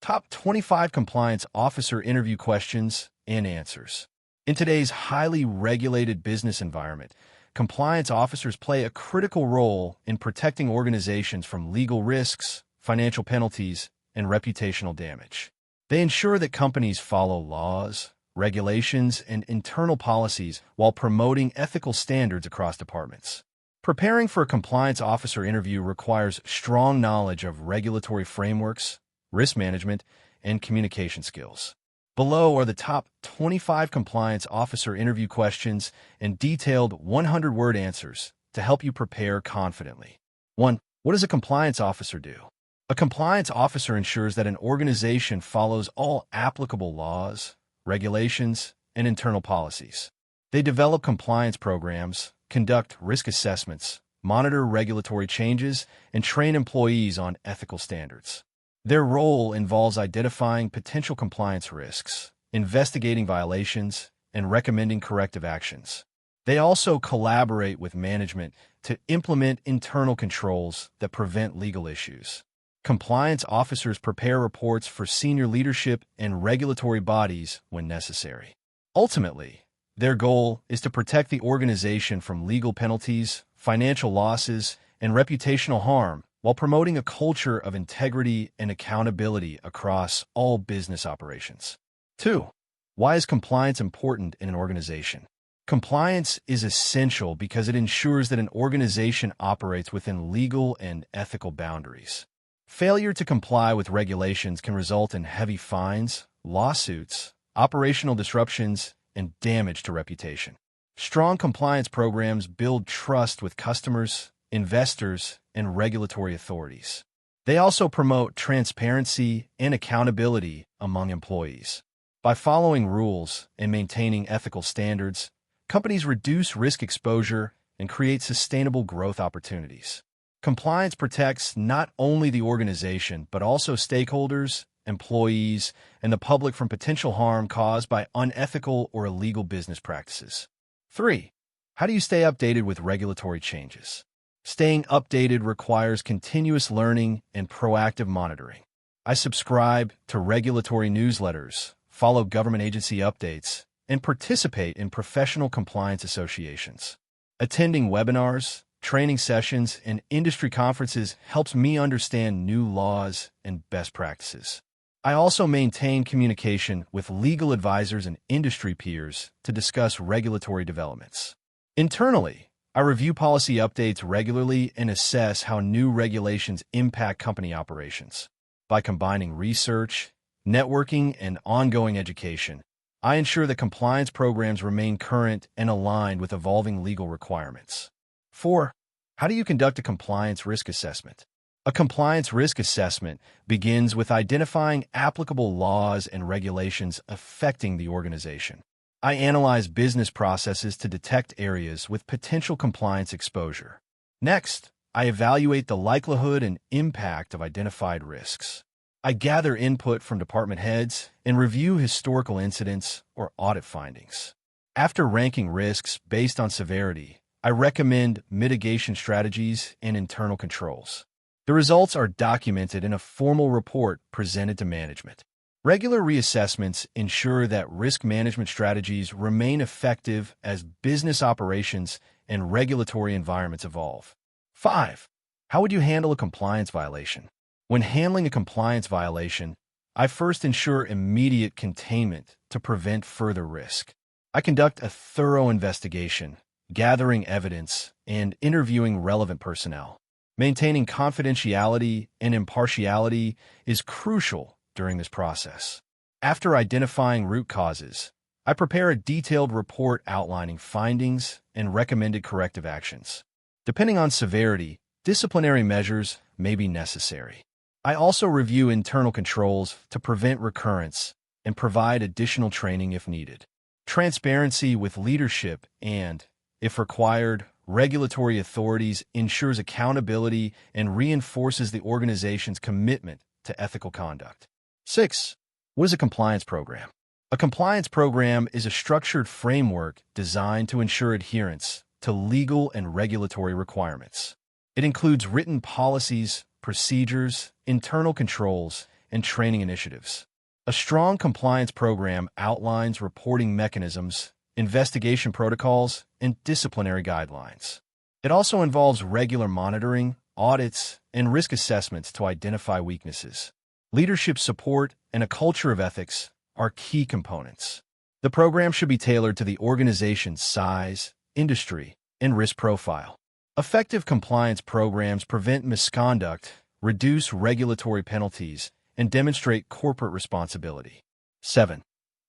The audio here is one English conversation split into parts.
Top 25 Compliance Officer Interview Questions and Answers. In today's highly regulated business environment, compliance officers play a critical role in protecting organizations from legal risks, financial penalties, and reputational damage. They ensure that companies follow laws, regulations, and internal policies while promoting ethical standards across departments. Preparing for a compliance officer interview requires strong knowledge of regulatory frameworks, risk management, and communication skills. Below are the top 25 compliance officer interview questions and detailed 100-word answers to help you prepare confidently. 1. What does a compliance officer do? A compliance officer ensures that an organization follows all applicable laws, regulations, and internal policies. They develop compliance programs, conduct risk assessments, monitor regulatory changes, and train employees on ethical standards. Their role involves identifying potential compliance risks, investigating violations, and recommending corrective actions. They also collaborate with management to implement internal controls that prevent legal issues. Compliance officers prepare reports for senior leadership and regulatory bodies when necessary. Ultimately, their goal is to protect the organization from legal penalties, financial losses, and reputational harm while promoting a culture of integrity and accountability across all business operations. 2. Why is compliance important in an organization? Compliance is essential because it ensures that an organization operates within legal and ethical boundaries. Failure to comply with regulations can result in heavy fines, lawsuits, operational disruptions, and damage to reputation. Strong compliance programs build trust with customers, investors, and regulatory authorities. They also promote transparency and accountability among employees. By following rules and maintaining ethical standards, companies reduce risk exposure and create sustainable growth opportunities. Compliance protects not only the organization, but also stakeholders, employees, and the public from potential harm caused by unethical or illegal business practices. 3. How do you stay updated with regulatory changes? Staying updated requires continuous learning and proactive monitoring. I subscribe to regulatory newsletters, follow government agency updates, and participate in professional compliance associations. Attending webinars, training sessions, and industry conferences helps me understand new laws and best practices. I also maintain communication with legal advisors and industry peers to discuss regulatory developments. Internally, I review policy updates regularly and assess how new regulations impact company operations. By combining research, networking, and ongoing education, I ensure that compliance programs remain current and aligned with evolving legal requirements. 4. How do you conduct a compliance risk assessment? A compliance risk assessment begins with identifying applicable laws and regulations affecting the organization. I analyze business processes to detect areas with potential compliance exposure. Next, I evaluate the likelihood and impact of identified risks. I gather input from department heads and review historical incidents or audit findings. After ranking risks based on severity, I recommend mitigation strategies and internal controls. The results are documented in a formal report presented to management. Regular reassessments ensure that risk management strategies remain effective as business operations and regulatory environments evolve. 5. How would you handle a compliance violation? When handling a compliance violation, I first ensure immediate containment to prevent further risk. I conduct a thorough investigation, gathering evidence, and interviewing relevant personnel. Maintaining confidentiality and impartiality is crucial during this process. After identifying root causes, I prepare a detailed report outlining findings and recommended corrective actions. Depending on severity, disciplinary measures may be necessary. I also review internal controls to prevent recurrence and provide additional training if needed. Transparency with leadership and, if required, regulatory authorities ensures accountability and reinforces the organization's commitment to ethical conduct. 6. What is a compliance program? A compliance program is a structured framework designed to ensure adherence to legal and regulatory requirements. It includes written policies, procedures, internal controls, and training initiatives. A strong compliance program outlines reporting mechanisms, investigation protocols, and disciplinary guidelines. It also involves regular monitoring, audits, and risk assessments to identify weaknesses. Leadership support and a culture of ethics are key components. The program should be tailored to the organization's size, industry, and risk profile. Effective compliance programs prevent misconduct, reduce regulatory penalties, and demonstrate corporate responsibility. 7.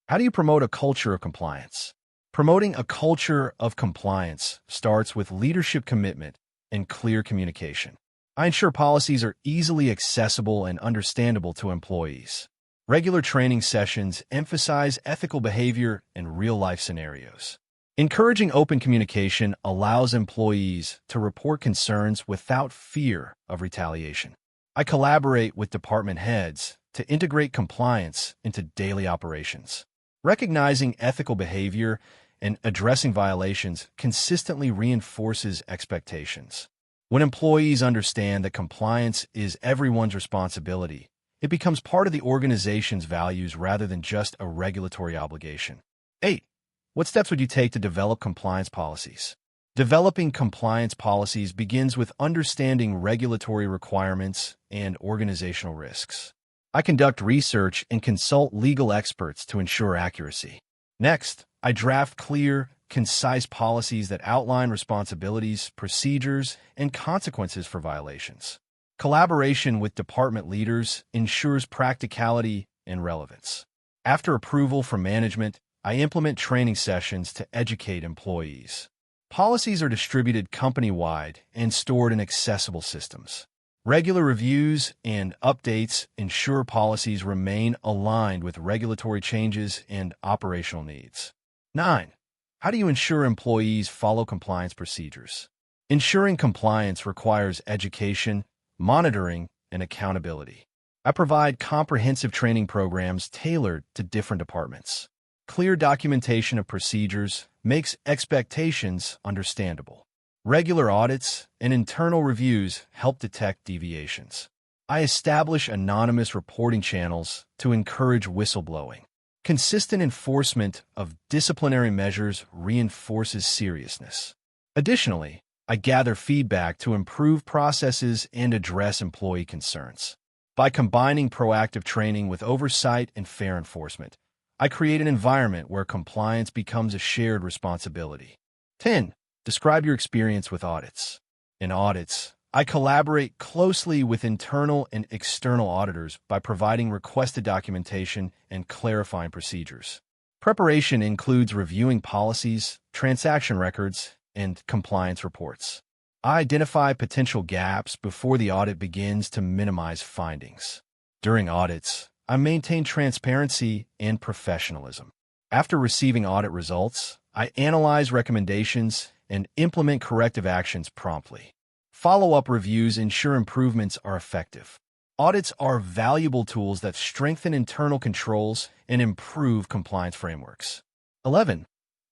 How do you promote a culture of compliance? Promoting a culture of compliance starts with leadership commitment and clear communication. I ensure policies are easily accessible and understandable to employees. Regular training sessions emphasize ethical behavior and real-life scenarios. Encouraging open communication allows employees to report concerns without fear of retaliation. I collaborate with department heads to integrate compliance into daily operations. Recognizing ethical behavior and addressing violations consistently reinforces expectations. When employees understand that compliance is everyone's responsibility, it becomes part of the organization's values rather than just a regulatory obligation. 8. What steps would you take to develop compliance policies? Developing compliance policies begins with understanding regulatory requirements and organizational risks. I conduct research and consult legal experts to ensure accuracy. Next, I draft clear, concise policies that outline responsibilities, procedures, and consequences for violations. Collaboration with department leaders ensures practicality and relevance. After approval from management, I implement training sessions to educate employees. Policies are distributed company-wide and stored in accessible systems. Regular reviews and updates ensure policies remain aligned with regulatory changes and operational needs. 9. How do you ensure employees follow compliance procedures? Ensuring compliance requires education, monitoring, and accountability. I provide comprehensive training programs tailored to different departments. Clear documentation of procedures makes expectations understandable. Regular audits and internal reviews help detect deviations. I establish anonymous reporting channels to encourage whistleblowing. Consistent enforcement of disciplinary measures reinforces seriousness. Additionally, I gather feedback to improve processes and address employee concerns. By combining proactive training with oversight and fair enforcement, I create an environment where compliance becomes a shared responsibility. 10. Describe your experience with audits. In audits, I collaborate closely with internal and external auditors by providing requested documentation and clarifying procedures. Preparation includes reviewing policies, transaction records, and compliance reports. I identify potential gaps before the audit begins to minimize findings. During audits, I maintain transparency and professionalism. After receiving audit results, I analyze recommendations and implement corrective actions promptly. Follow-up reviews ensure improvements are effective. Audits are valuable tools that strengthen internal controls and improve compliance frameworks. 11.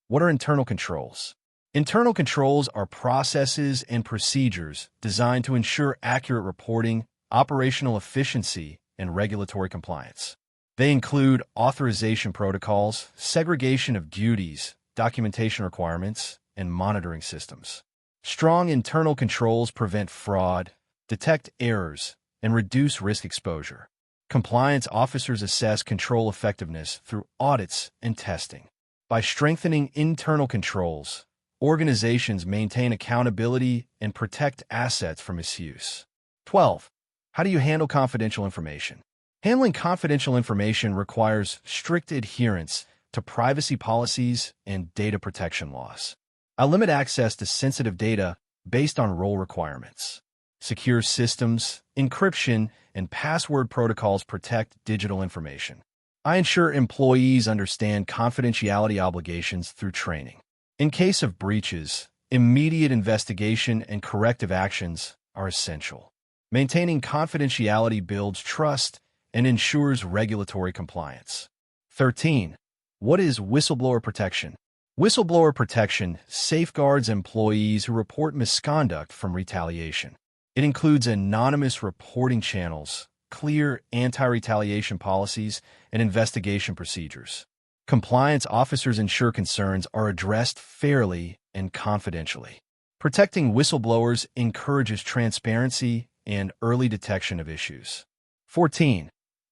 What are internal controls? Internal controls are processes and procedures designed to ensure accurate reporting, operational efficiency, and regulatory compliance. They include authorization protocols, segregation of duties, documentation requirements, and monitoring systems. Strong internal controls prevent fraud, detect errors, and reduce risk exposure. Compliance officers assess control effectiveness through audits and testing. By strengthening internal controls, organizations maintain accountability and protect assets from misuse. 12. How do you handle confidential information? Handling confidential information requires strict adherence to privacy policies and data protection laws. I limit access to sensitive data based on role requirements. Secure systems, encryption, and password protocols protect digital information. I ensure employees understand confidentiality obligations through training. In case of breaches, immediate investigation and corrective actions are essential. Maintaining confidentiality builds trust and ensures regulatory compliance. 13. What is whistleblower protection? Whistleblower protection safeguards employees who report misconduct from retaliation. It includes anonymous reporting channels, clear anti-retaliation policies, and investigation procedures. Compliance officers ensure concerns are addressed fairly and confidentially. Protecting whistleblowers encourages transparency and early detection of issues. 14.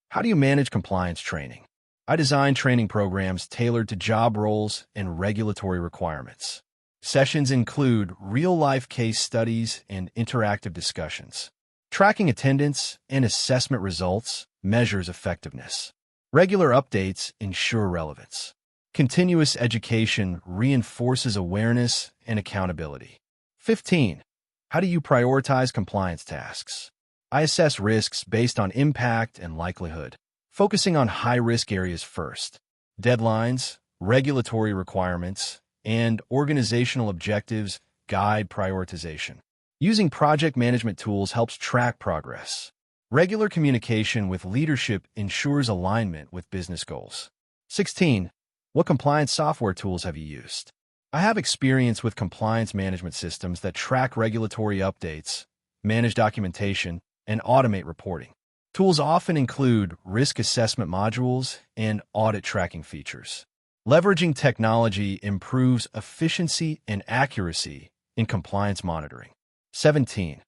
How do you manage compliance training? I design training programs tailored to job roles and regulatory requirements. Sessions include real-life case studies and interactive discussions. Tracking attendance and assessment results measures effectiveness. Regular updates ensure relevance. Continuous education reinforces awareness and accountability. 15. How do you prioritize compliance tasks? I assess risks based on impact and likelihood, focusing on high-risk areas first. Deadlines, regulatory requirements, and organizational objectives guide prioritization. Using project management tools helps track progress. Regular communication with leadership ensures alignment with business goals. 16. What compliance software tools have you used? I have experience with compliance management systems that track regulatory updates, manage documentation, and automate reporting. Tools often include risk assessment modules and audit tracking features. Leveraging technology improves efficiency and accuracy in compliance monitoring. 17.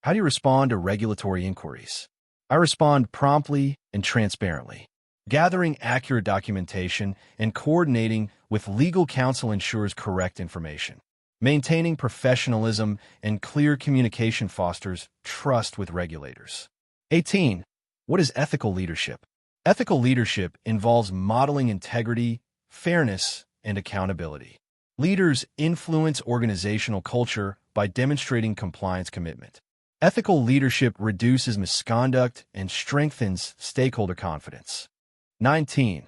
How do you respond to regulatory inquiries? I respond promptly and transparently. Gathering accurate documentation and coordinating with legal counsel ensures correct information. Maintaining professionalism and clear communication fosters trust with regulators. 18. What is ethical leadership? Ethical leadership involves modeling integrity, fairness, and accountability. Leaders influence organizational culture by demonstrating compliance commitment. Ethical leadership reduces misconduct and strengthens stakeholder confidence. 19.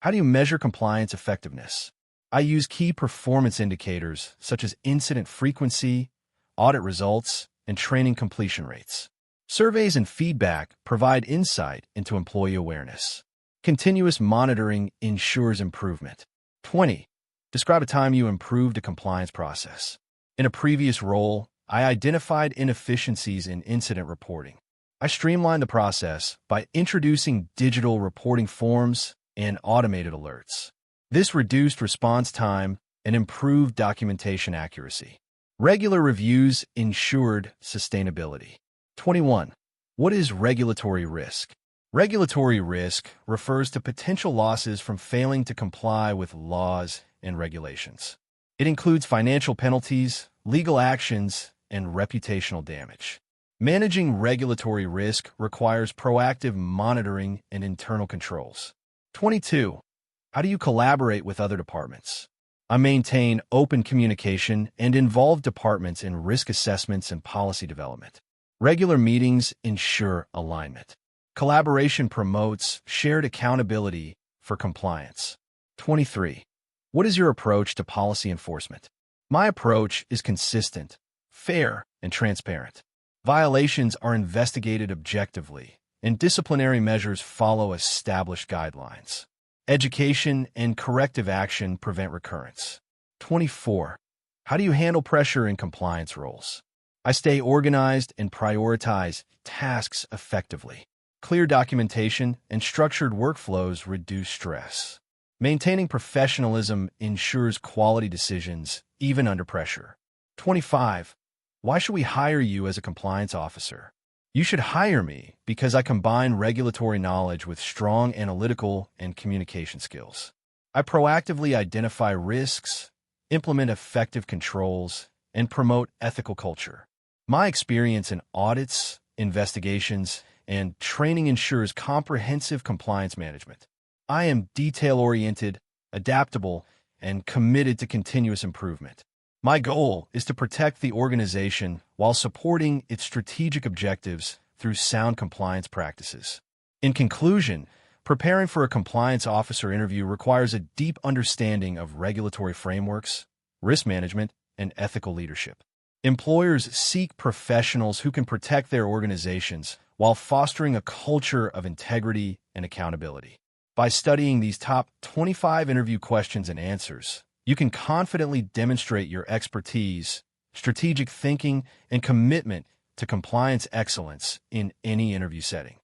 How do you measure compliance effectiveness? I use key performance indicators such as incident frequency, audit results, and training completion rates. Surveys and feedback provide insight into employee awareness. Continuous monitoring ensures improvement. 20. Describe a time you improved a compliance process. In a previous role, I identified inefficiencies in incident reporting. I streamlined the process by introducing digital reporting forms and automated alerts. This reduced response time and improved documentation accuracy. Regular reviews ensured sustainability. 21. What is regulatory risk? Regulatory risk refers to potential losses from failing to comply with laws and regulations. It includes financial penalties, legal actions, and reputational damage. Managing regulatory risk requires proactive monitoring and internal controls. 22. How do you collaborate with other departments? I maintain open communication and involve departments in risk assessments and policy development. Regular meetings ensure alignment. Collaboration promotes shared accountability for compliance. 23. What is your approach to policy enforcement? My approach is consistent, fair, and transparent. Violations are investigated objectively, and disciplinary measures follow established guidelines. Education and corrective action prevent recurrence. 24. How do you handle pressure in compliance roles? I stay organized and prioritize tasks effectively. Clear documentation and structured workflows reduce stress. Maintaining professionalism ensures quality decisions, even under pressure. 25. Why should we hire you as a compliance officer? You should hire me because I combine regulatory knowledge with strong analytical and communication skills. I proactively identify risks, implement effective controls, and promote ethical culture. My experience in audits, investigations, and training ensures comprehensive compliance management. I am detail-oriented, adaptable, and committed to continuous improvement. My goal is to protect the organization while supporting its strategic objectives through sound compliance practices. In conclusion, preparing for a compliance officer interview requires a deep understanding of regulatory frameworks, risk management, and ethical leadership. Employers seek professionals who can protect their organizations while fostering a culture of integrity and accountability. By studying these top 25 interview questions and answers, you can confidently demonstrate your expertise, strategic thinking, and commitment to compliance excellence in any interview setting.